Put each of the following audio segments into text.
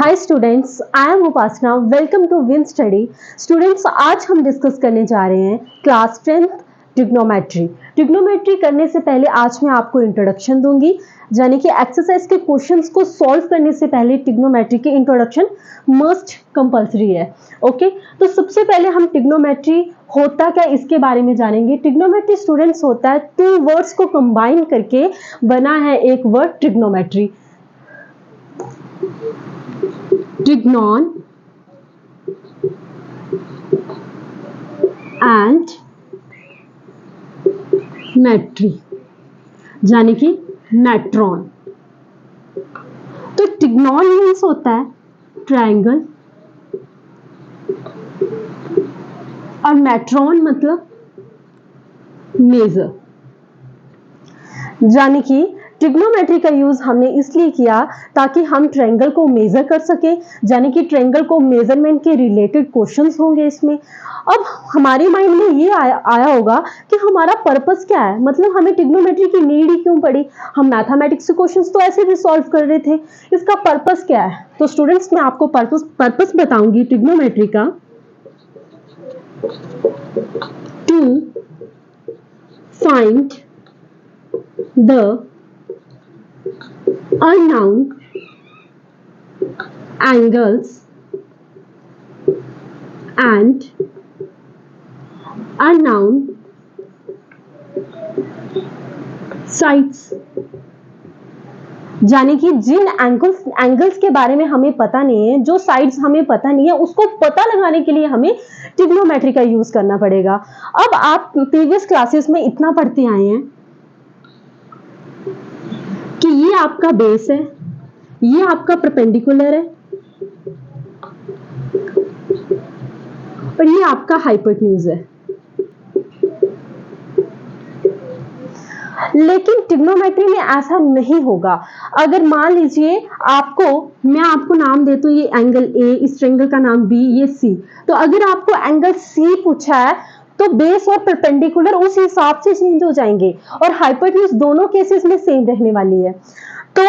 Hi students, I am Upasana. Welcome to win study. Students, आज हम discuss करने जा रहे हैं क्लास 10th ट्रिग्नोमेट्री। ट्रिग्नोमेट्री करने से पहले आज मैं आपको इंट्रोडक्शन दूंगी, यानी कि एक्सरसाइज के क्वेश्चंस को सॉल्व करने से पहले ट्रिग्नोमेट्री की इंट्रोडक्शन मस्ट कंपल्सरी है। ओके, तो सबसे पहले हम ट्रिग्नोमेट्री होता क्या इसके बारे में जानेंगे। ट्रिग्नोमेट्री स्टूडेंट्स होता है टू वर्ड्स को कंबाइन करके बना है एक वर्ड ट्रिग्नोमेट्री। ट्रिग्नोन एंड मेट्री, यानी कि मेट्रॉन। तो ट्रिग्नोन मीन्स होता है ट्रायंगल और मेट्रॉन मतलब मेजर, यानी कि ट्रिग्नोमेट्री का यूज हमने इसलिए किया ताकि हम ट्रायंगल को मेजर कर सके, यानी कि ट्रायंगल को मेजरमेंट के रिलेटेड क्वेश्चंस होंगे इसमें। अब हमारे माइंड में ये आया होगा कि हमारा पर्पस क्या है, मतलब हमें ट्रिग्नोमेट्री की नीड ही क्यों पड़ी। हम मैथमेटिक्स के क्वेश्चंस तो ऐसे भी सॉल्व कर रहे थे, इसका पर्पस क्या है। तो स्टूडेंट्स, मैं आपको पर्पस बताऊंगी ट्रिग्नोमेट्री का। To find the unknown angles and unknown sides, यानी कि जिन एंगल्स के बारे में हमें पता नहीं है, जो साइड्स हमें पता नहीं है, उसको पता लगाने के लिए हमें ट्रिग्नोमेट्री का यूज करना पड़ेगा। अब आप प्रीवियस क्लासेस में इतना पढ़ते आए हैं कि ये आपका बेस है, ये आपका परपेंडिकुलर है और ये आपका हाइपोटेन्यूज है। लेकिन ट्रिग्नोमेट्री में ऐसा नहीं होगा। अगर मान लीजिए मैं आपको नाम देता हूं, ये एंगल ए, इस ट्रायंगल का नाम बी, ये सी। तो अगर आपको एंगल सी पूछा है तो बेस और परपेंडिकुलर उस हिसाब से चेंज हो जाएंगे और हाइपोटेन्यूज दोनों केसेस में सेम रहने वाली है। तो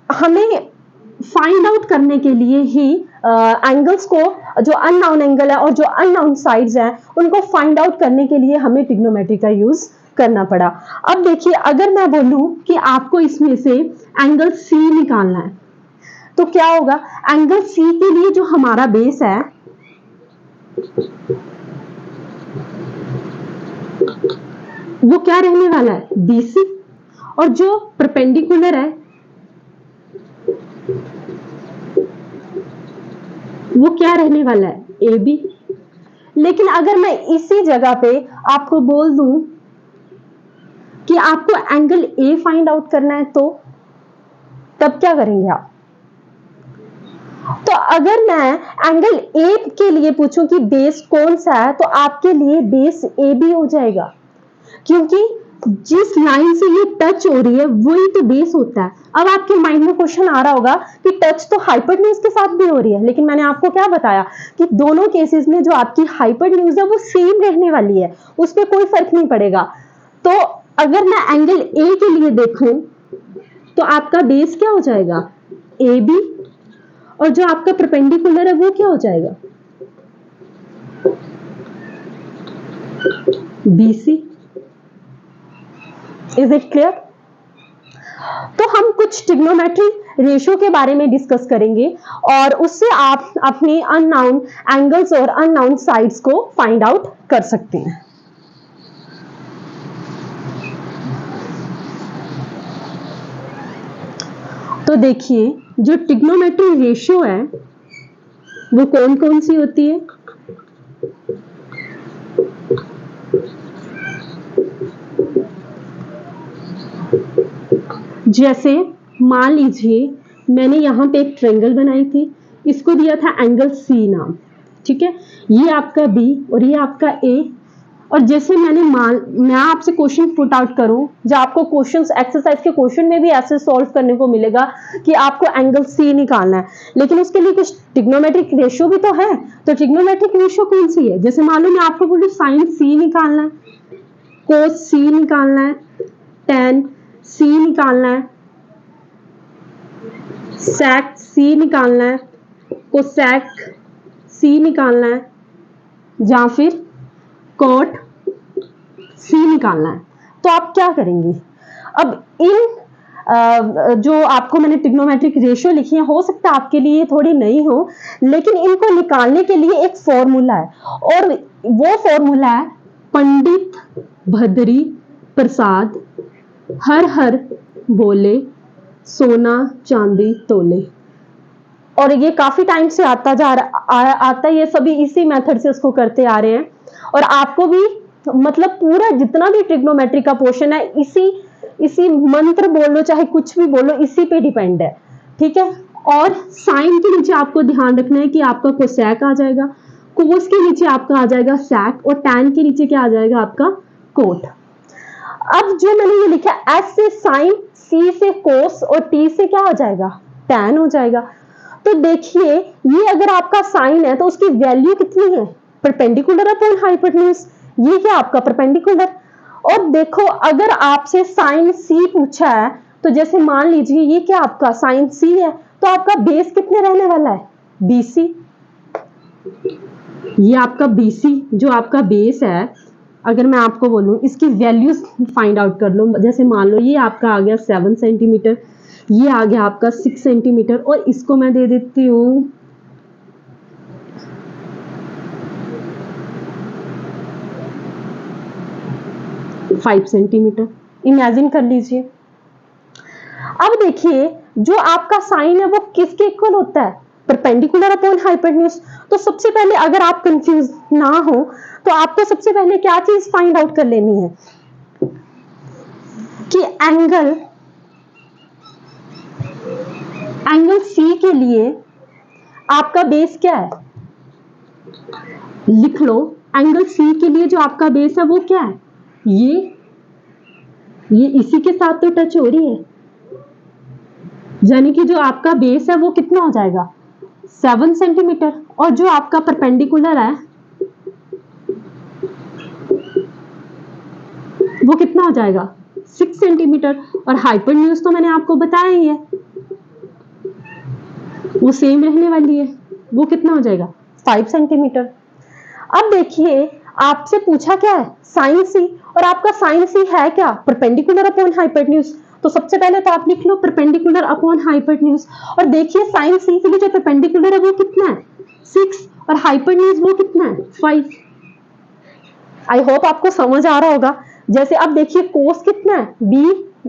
हमें फाइंड आउट करने के लिए ही एंगल्स को, जो अननोन एंगल है और जो अननोन साइड्स हैं, उनको फाइंड आउट करने के लिए हमें ट्रिग्नोमेट्री का यूज करना पड़ा। अब देखिए, अगर मैं बोलूं कि आपको इसमें से एंगल सी निकालना है तो क्या होगा। एंगल सी के लिए जो हमारा बेस है वो क्या रहने वाला है, बीसी, और जो परपेंडिकुलर है वो क्या रहने वाला है, ए बी। लेकिन अगर मैं इसी जगह पे आपको बोल दूं कि आपको एंगल ए फाइंड आउट करना है तो तब क्या करेंगे आप। तो अगर मैं एंगल ए के लिए पूछूं कि बेस कौन सा है, तो आपके लिए बेस ए बी हो जाएगा, क्योंकि जिस लाइन से ये टच हो रही है वही तो बेस होता है। अब आपके माइंड में क्वेश्चन आ रहा होगा कि टच तो हाइपोटेन्यूज के साथ भी हो रही है, लेकिन मैंने आपको क्या बताया कि दोनों केसेस में जो आपकी हाइपोटेन्यूज है वो सेम रहने वाली है, उस पर कोई फर्क नहीं पड़ेगा। तो अगर मैं एंगल ए के लिए देखूं तो आपका बेस क्या हो जाएगा, ए बी, और जो आपका परपेंडिकुलर है वो क्या हो जाएगा, B C. Is it clear. तो हम कुछ ट्रिग्नोमेट्री रेशियो के बारे में डिस्कस करेंगे और उससे आप अपने अननोन एंगल्स और अननोन साइड्स को फाइंड आउट कर सकते हैं। तो देखिए, जो ट्रिग्नोमेट्री रेशियो है वो कौन कौन सी होती है। जैसे मान लीजिए मैंने यहां पे एक ट्रायंगल बनाई थी, इसको दिया था एंगल सी नाम, ठीक है। ये आपका बी और ये आपका ए। और जैसे मैं आपसे क्वेश्चन पुट आउट करूं, जो आपको क्वेश्चंस एक्सरसाइज के क्वेश्चन में भी ऐसे सॉल्व करने को मिलेगा कि आपको एंगल सी निकालना है, लेकिन उसके लिए कुछ ट्रिग्नोमेट्रिक रेशियो भी तो है। तो ट्रिग्नोमेट्रिक रेशियो कौन सी है, जैसे मान लो मैं आपको बोलूं साइन सी निकालना है, कोस सी निकालना है, टेन सी निकालना है, सेक सी निकालना है, कोसेक सी निकालना है, या फिर कोट सी निकालना है। तो आप क्या करेंगे? अब इन जो आपको मैंने ट्रिग्नोमेट्रिक रेशियो लिखी है, हो सकता है आपके लिए थोड़ी नई हो, लेकिन इनको निकालने के लिए एक फॉर्मूला है, और वो फॉर्मूला है पंडित भद्री प्रसाद हर हर बोले सोना चांदी तोले। और ये काफी टाइम से आता ये सभी इसी मेथड से उसको करते आ रहे हैं, और आपको भी मतलब पूरा जितना भी ट्रिग्नोमेट्री का पोर्शन है इसी मंत्र बोलो चाहे कुछ भी बोलो, इसी पे डिपेंड है, ठीक है। और साइन के नीचे आपको ध्यान रखना है कि आपका कोसेक आ जाएगा, कोस के नीचे आपका आ जाएगा सेक, और टैन के नीचे क्या आ जाएगा आपका कोट। अब जो मैंने ये लिखा एस से साइन, सी से कोस, और टी से क्या हो जाएगा टैन हो जाएगा। तो देखिए ये अगर आपका साइन है तो उसकी वैल्यू कितनी है? Perpendicular upon hypotenuse. ये क्या आपका परपेंडिकुलर। और देखो अगर आपसे साइन सी पूछा है तो जैसे मान लीजिए ये क्या आपका साइन सी है, तो आपका बेस कितने रहने वाला है? बीसी। ये आपका बीसी जो आपका बेस है, अगर मैं आपको बोलूं इसकी वैल्यूज फाइंड आउट कर लो, जैसे मान लो ये आपका आ गया 7 सेंटीमीटर, ये आ गया आपका 6 सेंटीमीटर, और इसको मैं दे देती हूं 5 सेंटीमीटर। इमेजिन कर लीजिए। अब देखिए जो आपका साइन है वो किसके इक्वल होता है? Perpendicular upon hypotenuse. तो सबसे पहले अगर आप कंफ्यूज ना हो तो आपको सबसे पहले क्या चीज फाइंड आउट कर लेनी है कि एंगल सी के लिए आपका बेस क्या है? लिख लो, एंगल सी के लिए जो आपका बेस है वो क्या है? ये इसी के साथ तो टच हो रही है, यानी कि जो आपका बेस है वो कितना हो जाएगा? 7 सेंटीमीटर, और जो आपका परपेंडिकुलर है वो कितना हो जाएगा? 6 सेंटीमीटर। और हाइपोटेन्यूज तो मैंने आपको बताया ही है, वो सेम रहने वाली है, वो कितना हो जाएगा? 5 सेंटीमीटर। अब देखिए आपसे पूछा क्या है? साइन सी, और आपका साइन सी है क्या? Perpendicular upon hypotenuse. तो सबसे पहले तो आप लिख लो परपेंडिकुलर अपॉन हाइपोटेन्यूज, और देखिए साइन सी के लिए जो परपेंडिकुलर है वो कितना है? 6, और हाइपोटेन्यूज वो कितना है? 5। आई होप आपको समझ आ रहा होगा। जैसे अब देखिए कोस कितना है? बी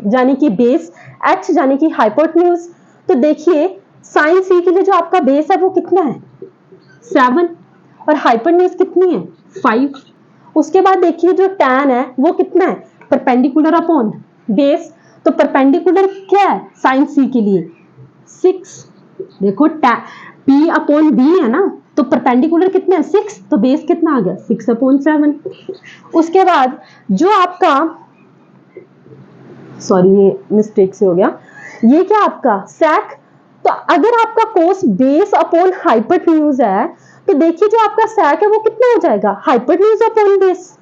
यानी कि बेस, एच यानी कि हाइपोटेन्यूज। तो देखिए साइन सी के लिए जो आपका बेस है वो कितना है? 7, और हाइपोटेन्यूज कितनी है? 5। उसके बाद देखिए जो टैन है वो कितना है? Perpendicular upon base. तो परपेंडिकुलर क्या है साइन सी के लिए? 6। देखो पी अपॉन बी है ना, तो परपेंडिकुलर कितना है? 6, तो बेस कितना आ गया? 6/7। उसके बाद जो आपका, सॉरी ये मिस्टेक से हो गया, ये क्या आपका सेक। तो अगर आपका कोस बेस अपॉन हाइपोटेन्यूज है तो देखिए जो आपका सेक है वो कितना हो जाएगा? Hypotenuse upon base.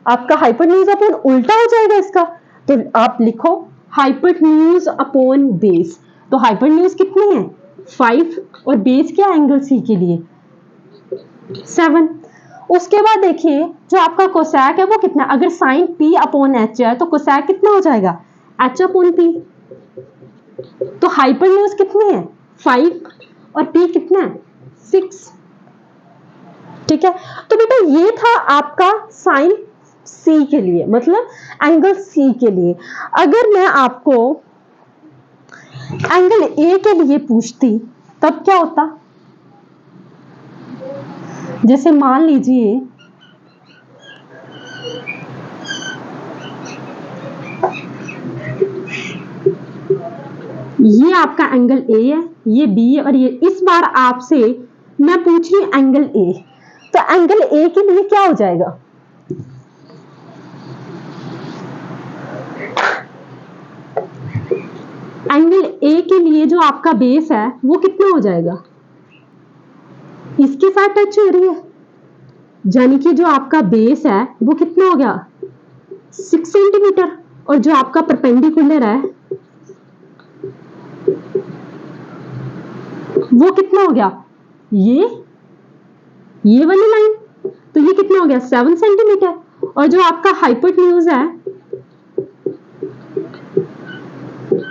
आपका हाइपोटेन्यूज अपॉन उल्टा हो जाएगा इसका, तो आप लिखो हाइपोटेन्यूज अपॉन बेस। तो हाइपोटेन्यूज कितनी है? 5, और बेस क्या एंगल सी के लिए? 7। उसके बाद देखिए जो आपका कोसेक है वो कितना? अगर साइन पी अपॉन एच है तो कोसेक कितना हो जाएगा? H upon P. तो हाइपोटेन्यूज कितनी है? 5, और पी कितना है? 6। ठीक है, तो बेटा ये था आपका साइन सी के लिए, मतलब एंगल सी के लिए। अगर मैं आपको एंगल ए के लिए पूछती तब क्या होता? जैसे मान लीजिए ये आपका एंगल ए है, ये बी है, और ये इस बार आपसे मैं पूछ रही हूं एंगल ए। तो एंगल ए के लिए क्या हो जाएगा? एंगल ए के लिए जो आपका बेस है वो कितना हो जाएगा? इसके साथ टच हो रही है, यानी कि जो आपका बेस है वो कितना हो गया? 6 सेंटीमीटर, और जो आपका परपेंडिकुलर है वो कितना हो गया, ये वाली लाइन, तो ये कितना हो गया 7 सेंटीमीटर। और जो आपका हाइपोटेन्यूज है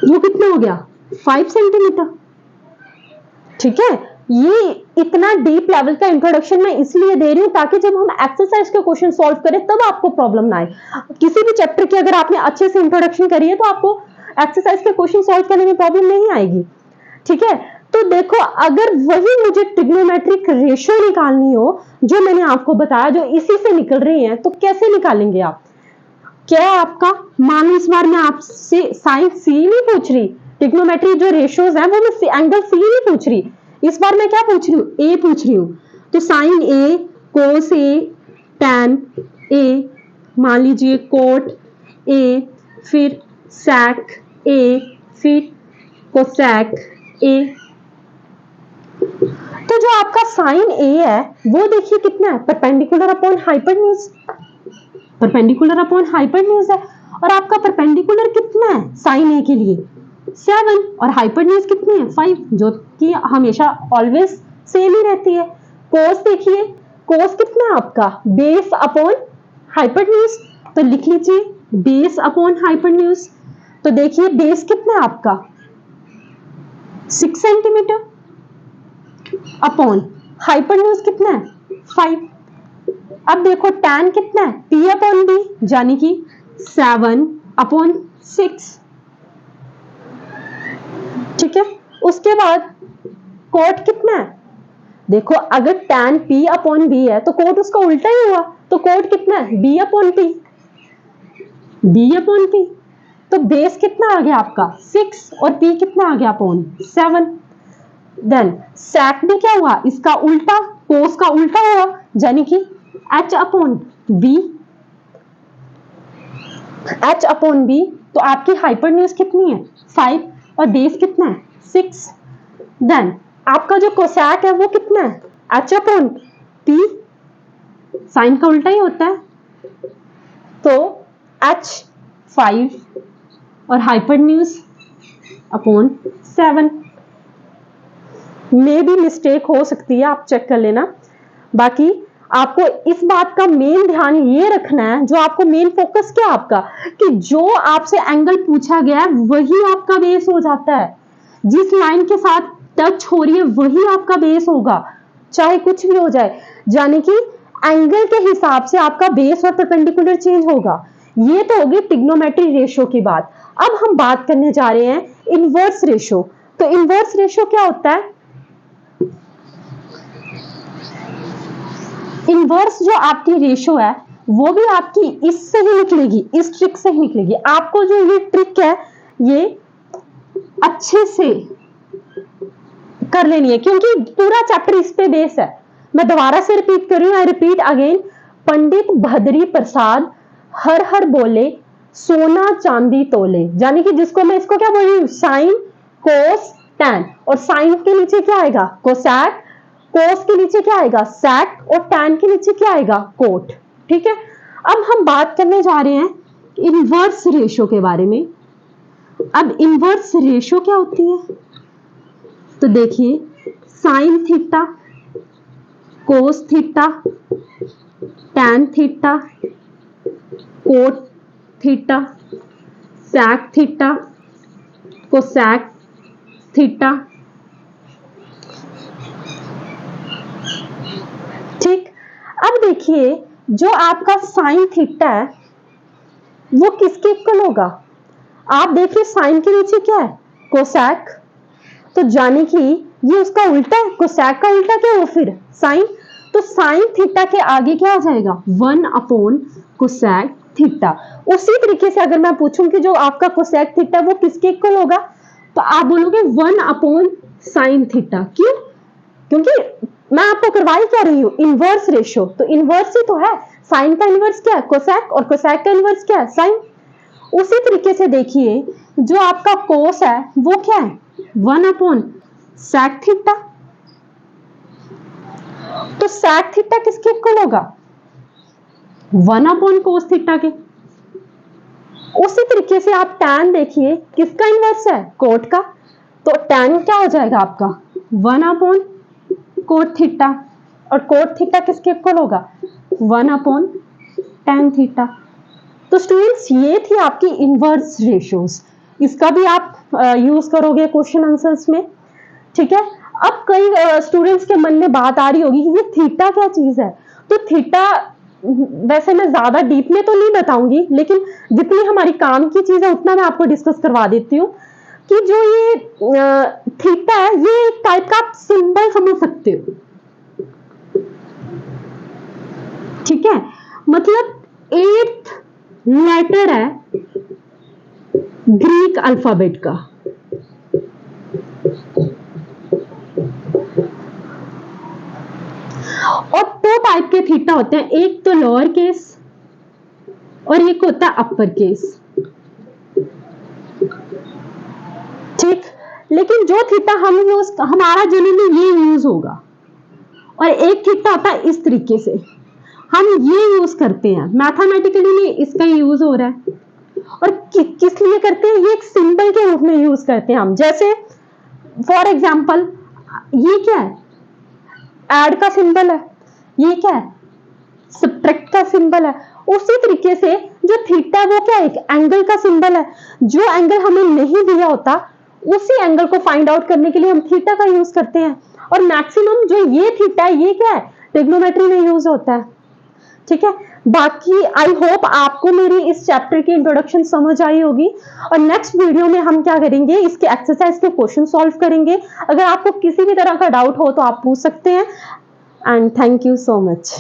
वो कितना हो गया 5 सेंटीमीटर। ठीक है, ये इतना डीप लेवल का इंट्रोडक्शन मैं इसलिए दे रही हूं ताकि जब हम एक्सरसाइज के क्वेश्चन सॉल्व करें तब आपको प्रॉब्लम ना आए। किसी भी चैप्टर की अगर आपने अच्छे से इंट्रोडक्शन करी है तो आपको एक्सरसाइज के क्वेश्चन सॉल्व करने में प्रॉब्लम नहीं आएगी। ठीक है, तो देखो अगर वही मुझे ट्रिग्नोमेट्रिक रेशियो निकालनी हो जो मैंने आपको बताया, जो इसी से निकल रही है, तो कैसे निकालेंगे आप? क्या आपका, मान लो इस बार मैं आपसे साइन सी नहीं पूछ रही, ट्रिग्नोमेट्रिक जो रेशियोज है वो मैं एंगल सी नहीं पूछ रही, इस बार मैं क्या पूछ रही हूँ, ए पूछ रही हूँ। तो sign A, cos A, tan A, मान लीजिए कोट ए, फिर सैक ए, फिर कोसैक ए। तो जो आपका साइन ए है वो देखिए कितना है, perpendicular upon hypotenuse, perpendicular upon hypotenuse है। और आपका परपेंडिकुलर कितना है साइन ए के लिए 7 और हाइपोटेन्यूज कितनी है 5, जो कि हमेशा ऑलवेज सेम ही रहती है। कोस देखिए, कोस कितना है आपका बेस अपॉन हाइपोटेन्यूज, तो लिख लीजिए बेस अपॉन हाइपोटेन्यूज। तो देखिए बेस कितना है आपका 6 सेंटीमीटर अपॉन हाइपोटेन्यूज कितना है 5। अब देखो टैन कितना है P अपॉन बी, यानी कि 7 अपॉन 6। ठीक है, उसके बाद कोट कितना है, देखो अगर टैन P अपॉन बी है तो कोट उसका उल्टा ही हुआ, तो कोट कितना है B upon P, B upon P। तो बेस कितना आ गया आपका 6 और P कितना आ गया अपॉन 7। देन सैक भी क्या हुआ, इसका उल्टा, कोस का उल्टा हुआ, यानी कि H upon B, H upon B. तो आपकी हाइपोटेन्यूज कितनी है 5 और बेस कितना है 6। देन आपका जो कोसैक है वो कितना है H अपॉन P, साइन का उल्टा ही होता है, तो H 5 और हाइपोटेन्यूज अपॉन 7। में भी मिस्टेक हो सकती है, आप चेक कर लेना। बाकी आपको इस बात का मेन ध्यान ये रखना है, जो आपको मेन फोकस क्या आपका, कि जो आपसे एंगल पूछा गया है वही आपका बेस हो जाता है, जिस लाइन के साथ टच हो रही है वही आपका बेस होगा, चाहे कुछ भी हो जाए, यानी कि एंगल के हिसाब से आपका बेस और परपेंडिकुलर चेंज होगा। ये तो होगी ट्रिग्नोमेट्रिक रेशियो की बात। अब हम बात करने जा रहे हैं इनवर्स रेशियो। तो इनवर्स रेशियो क्या होता है, इनवर्स जो आपकी रेशियो है वो भी आपकी इससे ही निकलेगी, इस ट्रिक से ही निकलेगी। आपको जो ये ट्रिक है ये अच्छे से कर लेनी है, क्योंकि पूरा चैप्टर इस पे बेस है। मैं दोबारा से रिपीट कर रही हूँ, आई रिपीट अगेन। पंडित भद्री प्रसाद हर हर बोले सोना चांदी तोले, यानी कि जिसको मैं इसको क्या बोल रही हूँ, साइन कोस टैन, और साइन के नीचे क्या आएगा कोसैक, कोस के नीचे क्या आएगा सैक, और टैन के नीचे क्या आएगा कोट। ठीक है, अब हम बात करने जा रहे हैं इनवर्स रेशियो के बारे में। अब इनवर्स रेशियो क्या होती है, तो देखिए sine theta, cos theta, tan theta, cot theta, sec theta, cosec theta. ठीक, अब देखिए जो आपका साइन थीटा है वो किसके इक्वल होगा, आप देखिए साइन के नीचे क्या है कोसैक, तो जाने कि ये उसका उल्टा है, कोसैक का उल्टा क्या हो फिर साइन, तो साइन थीटा के आगे क्या आ जाएगा 1 अपॉन कोसैक थीटा। उसी तरीके से अगर मैं पूछूं कि जो आपका कोसैक थीटा वो किसके इक्वल होगा, तो आप बोलोगे 1 अपॉन साइन थीटा। क्यों, क्योंकि मैं आपको करवाई क्या रही हूं इनवर्स रेशियो, तो इनवर्स ही तो है, साइन का इनवर्स क्या है कोसैक, और कोसैक का इनवर्स क्या है साइन। उसी तरीके से देखिए जो आपका कोस है वो क्या है 1 अपॉन सैक थीटा, तो सैक थीटा किसके इक्वल होगा 1 अपॉन कोस थीटा के। उसी तरीके से आप टैन देखिए किसका इनवर्स है कोट का, तो टैन क्या हो जाएगा आपका 1 अपॉन कोट थीटा, और कोट थीटा किसके इक्वल होगा 1 अपॉन tan थीटा। तो स्टूडेंट्स ये थी आपकी इनवर्स रेशियोज, इसका भी आप यूज करोगे क्वेश्चन आंसर्स में, ठीक है। अब कई स्टूडेंट्स के मन में बात आ रही होगी कि ये थीटा क्या चीज है। तो थीटा वैसे मैं ज्यादा डीप में तो नहीं बताऊंगी, लेकिन जितनी हमारी काम की चीज है उतना मैं आपको डिस्कस करवा देती हूँ कि जो ये थीटा है ये एक टाइप का आप सिंबल समझ सकते हो, ठीक है। मतलब 8th लेटर है ग्रीक अल्फाबेट का, और 2 टाइप के थीटा होते हैं, एक तो लोअर केस और एक होता है अपर केस, ठीक। लेकिन जो थीटा हम यूज, हमारा जनरली ये यूज होगा, और एक थीटा होता है इस तरीके से, हम ये यूज करते हैं मैथमेटिकली नहीं, इसका यूज हो रहा है। और किस लिए करते हैं, ये एक सिंबल के रूप में यूज करते हैं हम। जैसे फॉर एग्जाम्पल ये क्या है, ऐड का सिंबल है, ये क्या है सब्ट्रैक्ट का सिंबल है। उसी तरीके से जो थीटा वो क्या है, एक एंगल का सिंबल है। जो एंगल हमें नहीं दिया होता उसी एंगल को फाइंड आउट करने के लिए हम थीटा का यूज करते हैं। और मैक्सिमम जो ये थीटा है ये क्या है, ट्रिग्नोमेट्री में यूज होता है, ठीक है। बाकी आई होप आपको मेरी इस चैप्टर की इंट्रोडक्शन समझ आई होगी, और नेक्स्ट वीडियो में हम क्या करेंगे, इसके एक्सरसाइज के क्वेश्चन सॉल्व करेंगे। अगर आपको किसी भी तरह का डाउट हो तो आप पूछ सकते हैं, and thank you so much.